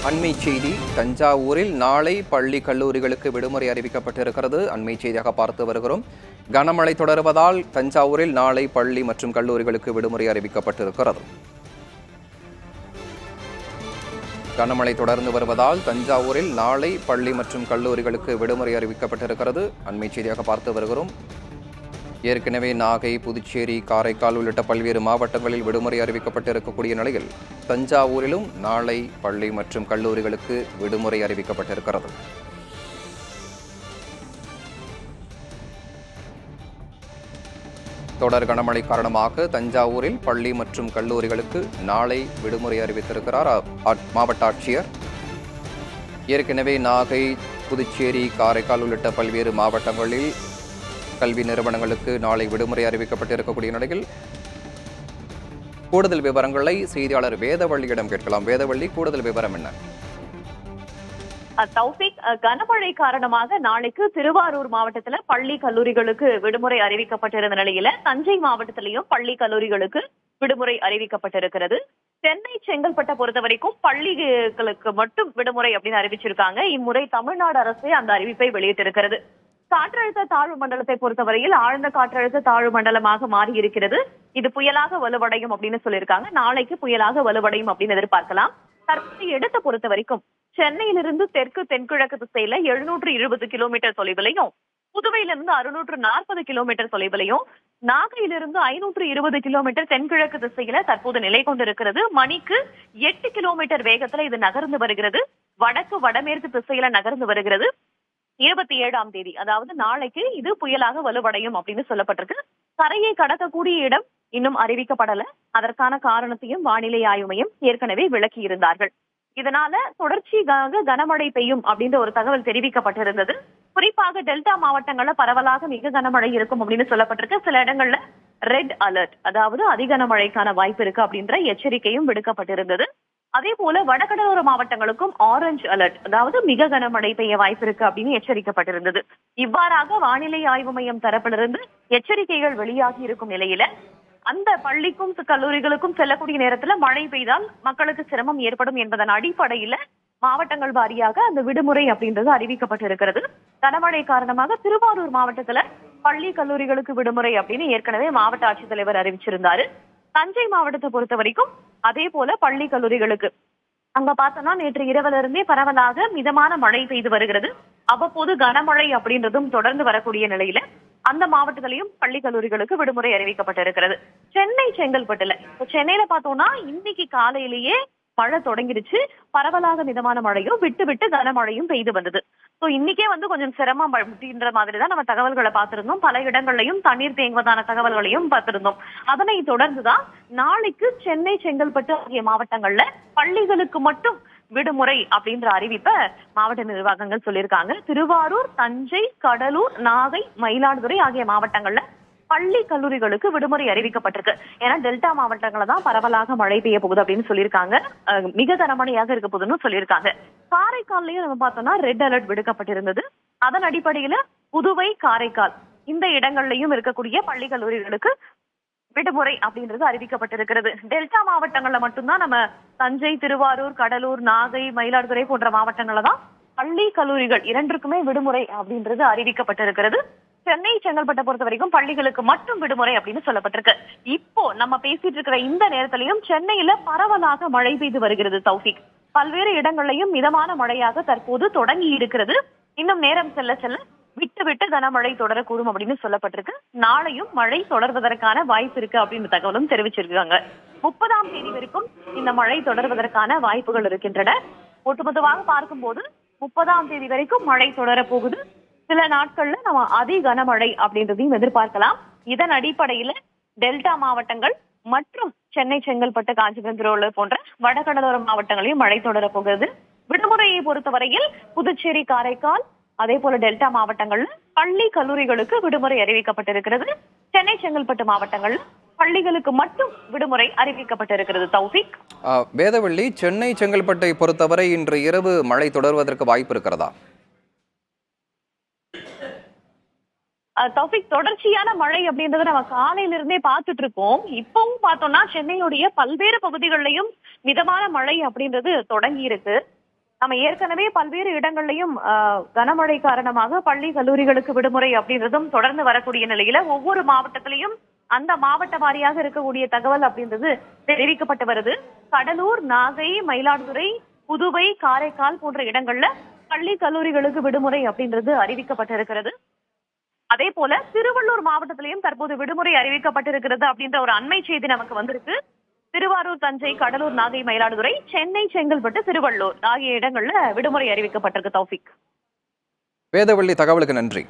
அண்மை செய்தி. தஞ்சாவூரில் நாளை பள்ளி கல்லூரிகளுக்கு விடுமுறை அறிவிக்கப்பட்டிருக்கிறது. அண்மை செய்தியாக பார்த்து வருகிறோம். கனமழை தொடருவதால் தஞ்சாவூரில் நாளை பள்ளி மற்றும் கல்லூரிகளுக்கு விடுமுறை அறிவிக்கப்பட்டிருக்கிறது. கனமழை தொடர்ந்து வருவதால் தஞ்சாவூரில் நாளை பள்ளி மற்றும் கல்லூரிகளுக்கு விடுமுறை அறிவிக்கப்பட்டிருக்கிறது. அண்மை செய்தியாக பார்த்து வருகிறோம். ஏற்கனவே நாகை, புதுச்சேரி, காரைக்கால் உள்ளிட்ட பல்வேறு மாவட்டங்களில் விடுமுறை அறிவிக்கப்பட்டிருக்கக்கூடிய நிலையில் தஞ்சாவூரிலும் நாளை பள்ளி மற்றும் கல்லூரிகளுக்கு விடுமுறை அறிவிக்கப்பட்டிருக்கிறது. தொடர் கனமழை காரணமாக தஞ்சாவூரில் பள்ளி மற்றும் கல்லூரிகளுக்கு நாளை விடுமுறை அறிவித்திருக்கிறார் மாவட்ட ஆட்சியர். ஏற்கனவே நாகை, புதுச்சேரி, காரைக்கால் உள்ளிட்ட பல்வேறு மாவட்டங்களில் கல்வி நிறுவனங்களுக்கு நாளை விடுமுறை அறிவிக்கப்பட்டிருக்கக்கூடிய நிலையில் கூடுதல் விவரங்களை செய்தியாளர் வேதவள்ளியிடம் கேட்கலாம். வேதவள்ளி, கூடுதல் விவரம் என்ன? தௌஃபிக், கனமழை காரணமாக நாளைக்கு திருவாரூர் மாவட்டத்துல பள்ளி கல்லூரிகளுக்கு விடுமுறை அறிவிக்கப்பட்டிருந்த நிலையில தஞ்சை மாவட்டத்திலையும் பள்ளி கல்லூரிகளுக்கு விடுமுறை அறிவிக்கப்பட்டிருக்கிறது. சென்னை, செங்கல்பட்டை பொறுத்த வரைக்கும் பள்ளிகளுக்கு மட்டும் விடுமுறை அப்படின்னு அறிவிச்சிருக்காங்க. இம்முறை தமிழ்நாடு அரசே அந்த அறிவிப்பை வெளியிட்டிருக்கிறது. காற்றழுத்த தாழ்வு மண்டலத்தை பொறுத்தவரையில் ஆழ்ந்த காற்றழுத்த தாழ்வு மண்டலமாக மாறி இருக்கிறது. இது புயலாக வலுவடையும் அப்படின்னு சொல்லியிருக்காங்க. நாளைக்கு புயலாக வலுவடையும் அப்படின்னு எதிர்பார்க்கலாம். தற்போதைய இடத்தை பொறுத்த வரைக்கும் சென்னையிலிருந்து தெற்கு தென்கிழக்கு திசையில 720 கிலோமீட்டர் தொலைவிலையும், புதுவையிலிருந்து 640 கிலோமீட்டர் தொலைவிலையும், நாகையிலிருந்து 520 கிலோமீட்டர் தென்கிழக்கு திசையில தற்போது நிலை கொண்டிருக்கிறது. மணிக்கு 8 கிலோமீட்டர் வேகத்துல இது நகர்ந்து வருகிறது. வடக்கு வடமேற்கு திசையில நகர்ந்து வருகிறது. 27ஆம் தேதி, அதாவது நாளைக்கு இது புயலாக வலுவடையும் அப்படின்னு சொல்லப்பட்டிருக்கு. கரையை கடக்கக்கூடிய இடம் இன்னும் அறிவிக்கப்படல. அதற்கான காரணத்தையும் வானிலை ஆய்வு மையம் ஏற்கனவே விளக்கி இருந்தார்கள். இதனால தொடர்ச்சியாக கனமழை பெய்யும் அப்படின்ற ஒரு தகவல் தெரிவிக்கப்பட்டிருந்தது. குறிப்பாக டெல்டா மாவட்டங்கள்ல பரவலாக மிக கனமழை இருக்கும் அப்படின்னு சொல்லப்பட்டிருக்கு. சில இடங்கள்ல ரெட் அலர்ட், அதாவது அதிகனமழைக்கான வாய்ப்பு இருக்கு அப்படின்ற எச்சரிக்கையும் விடுக்கப்பட்டிருந்தது. அதே போல வடகடலோர மாவட்டங்களுக்கும் ஆரஞ்சு அலர்ட், அதாவது மிக கனமழை பெய்ய வாய்ப்பு இருக்கு அப்படின்னு எச்சரிக்கப்பட்டிருந்தது. இவ்வாறாக வானிலை ஆய்வு மையம் தரப்பிலிருந்து எச்சரிக்கைகள் வெளியாகி இருக்கும் நிலையில அந்த பள்ளிக்கும் கல்லூரிகளுக்கும் செல்லக்கூடிய நேரத்துல மழை பெய்தால் மக்களுக்கு சிரமம் ஏற்படும் என்பதன் அடிப்படையில மாவட்டங்கள் வாரியாக அந்த விடுமுறை அப்படின்றது அறிவிக்கப்பட்டிருக்கிறது. கனமழை காரணமாக திருவாரூர் மாவட்டத்துல பள்ளி கல்லூரிகளுக்கு விடுமுறை அப்படின்னு ஏற்கனவே மாவட்ட ஆட்சித்தலைவர் அறிவிச்சிருந்தாரு. தஞ்சை மாவட்டத்தை பொறுத்த வரைக்கும் அதே போல பள்ளி கல்லூரிகளுக்கு அங்க பார்த்தோம்னா நேற்று இரவுல இருந்தே பரவலாக மிதமான மழை பெய்து வருகிறது. அவ்வப்போது கனமழை அப்படின்றதும் தொடர்ந்து வரக்கூடிய நிலையில அந்த மாவட்டத்திலையும் பள்ளி கல்லூரிகளுக்கு விடுமுறை அறிவிக்கப்பட்டிருக்கிறது. சென்னை, செங்கல்பட்டுல சென்னையில பார்த்தோம்னா இன்னைக்கு காலையிலேயே மழை தொடங்கிடுச்சு. பரவலாக மிதமான மழையும் விட்டு விட்டு கனமழையும் பெய்து வந்தது. சோ இன்னைக்கே கொஞ்சம் சிரமம் அப்படின்ற மாதிரி தான் நம்ம தகவல்களை பார்த்திருந்தோம். பல இடங்கள்லையும் தண்ணீர் தேங்குவதான தகவல்களையும் பார்த்திருந்தோம். அதனை தொடர்ந்துதான் நாளைக்கு சென்னை, செங்கல்பட்டு ஆகிய மாவட்டங்கள்ல பள்ளிகளுக்கு மட்டும் விடுமுறை அப்படின்ற அறிவிப்பை மாவட்ட நிர்வாகங்கள் சொல்லியிருக்காங்க. திருவாரூர், தஞ்சை, கடலூர், நாகை, மயிலாடுதுறை ஆகிய மாவட்டங்கள்ல பள்ளி கல்லூரிகளுக்கு விடுமுறை அறிவிக்கப்பட்டிருக்கு. ஏன்னா டெல்டா மாவட்டங்கள்ல தான் பரவலாக மழை பெய்ய போகுது அப்படின்னு சொல்லியிருக்காங்க. மிக கனமழையாக இருக்க போகுதுன்னு சொல்லியிருக்காங்க. காரைக்கால்லையும் நம்ம பார்த்தோம்னா ரெட் அலர்ட் விடுக்கப்பட்டிருந்தது. அதன் அடிப்படையில புதுவை, காரைக்கால் இந்த இடங்கள்லயும் இருக்கக்கூடிய பள்ளி கல்லூரிகளுக்கு விடுமுறை அப்படின்றது அறிவிக்கப்பட்டிருக்கிறது. டெல்டா மாவட்டங்கள்ல மட்டும்தான் நம்ம தஞ்சை, திருவாரூர், கடலூர், நாகை, மயிலாடுதுறை போன்ற மாவட்டங்கள்ல தான் பள்ளி கல்லூரிகள் இரண்டுக்குமே விடுமுறை அப்படின்றது அறிவிக்கப்பட்டிருக்கிறது. சென்னை, செங்கல்பட்டை பொறுத்த வரைக்கும் பள்ளிகளுக்கு மட்டும் விடுமுறை அப்படின்னு சொல்லப்பட்டிருக்கு. இப்போ நம்ம பேசிட்டு இருக்கிற இந்த நேரத்திலையும் சென்னையில பரவலாக மழை பெய்து வருகிறது. தௌஃபிக், பல்வேறு இடங்கள்லையும் மிதமான மழையாக தற்போது தொடங்கி இருக்கிறது. இன்னும் நேரம் செல்ல செல்ல விட்டு விட்டு கனமழை தொடரக்கூடும் அப்படின்னு சொல்லப்பட்டிருக்கு. நாளையும் மழை தொடர்வதற்கான வாய்ப்பு இருக்கு அப்படின்னு தகவலும் தெரிவிச்சிருக்காங்க. 30ஆம் தேதி வரைக்கும் இந்த மழை தொடர்வதற்கான வாய்ப்புகள் இருக்கின்றன. ஒட்டுமொத்தமாக பார்க்கும்போது 30ஆம் தேதி வரைக்கும் மழை தொடர போகுது. சில நாட்கள்ல நம்ம அதி கனமழை அப்படின்றதையும் எதிர்பார்க்கலாம். இதன் அடிப்படையில டெல்டா மாவட்டங்கள் மற்றும் சென்னை, செங்கல்பட்டு, காஞ்சிபுரம், திருவள்ளூர் போன்ற வடகடலோர மாவட்டங்களையும் மழை தொடர போகிறது. விடுமுறையை பொறுத்தவரையில் புதுச்சேரி, காரைக்கால் அதே போல டெல்டா மாவட்டங்கள்ல பள்ளி கல்லூரிகளுக்கு விடுமுறை அறிவிக்கப்பட்டிருக்கிறது. சென்னை, செங்கல்பட்டு மாவட்டங்கள்ல பள்ளிகளுக்கு மட்டும் விடுமுறை அறிவிக்கப்பட்டிருக்கிறது. தௌஃபிக், வேதவள்ளி, சென்னை, செங்கல்பட்டை பொறுத்தவரை இன்று இரவு மழை தொடர்வதற்கு வாய்ப்பு இருக்கிறதா? தௌஃபிக், தொடர்ச்சியான மழை அப்படின்றத நம்ம காலையில இருந்தே பார்த்துட்டு இருக்கோம். இப்பவும் பார்த்தோம்னா சென்னையுடைய பல்வேறு பகுதிகளிலையும் மிதமான மழை அப்படின்றது தொடங்கி இருக்கு. நம்ம ஏற்கனவே பல்வேறு இடங்கள்லயும் கனமழை காரணமாக பள்ளி கல்லூரிகளுக்கு விடுமுறை அப்படின்றதும் தொடர்ந்து வரக்கூடிய நிலையில ஒவ்வொரு மாவட்டத்திலையும் அந்த மாவட்ட வாரியாக இருக்கக்கூடிய தகவல் அப்படின்றது தெரிவிக்கப்பட்டு வருது. கடலூர், நாகை, மயிலாடுதுறை, புதுவை, காரைக்கால் போன்ற இடங்கள்ல பள்ளி கல்லூரிகளுக்கு விடுமுறை அப்படின்றது அறிவிக்கப்பட்டிருக்கிறது. அதே போல திருவள்ளூர் மாவட்டத்திலையும் தற்போது விடுமுறை அறிவிக்கப்பட்டிருக்கிறது அப்படின்ற ஒரு அண்மை செய்தி நமக்கு வந்திருக்கு. திருவாரூர், தஞ்சை, கடலூர், நாகை, மயிலாடுதுறை, சென்னை, செங்கல்பட்டு, திருவள்ளூர் ஆகிய இடங்கள்ல விடுமுறை அறிவிக்கப்பட்டிருக்கு. தௌஃபிக். வேதவள்ளி, தகவலுக்கு நன்றி.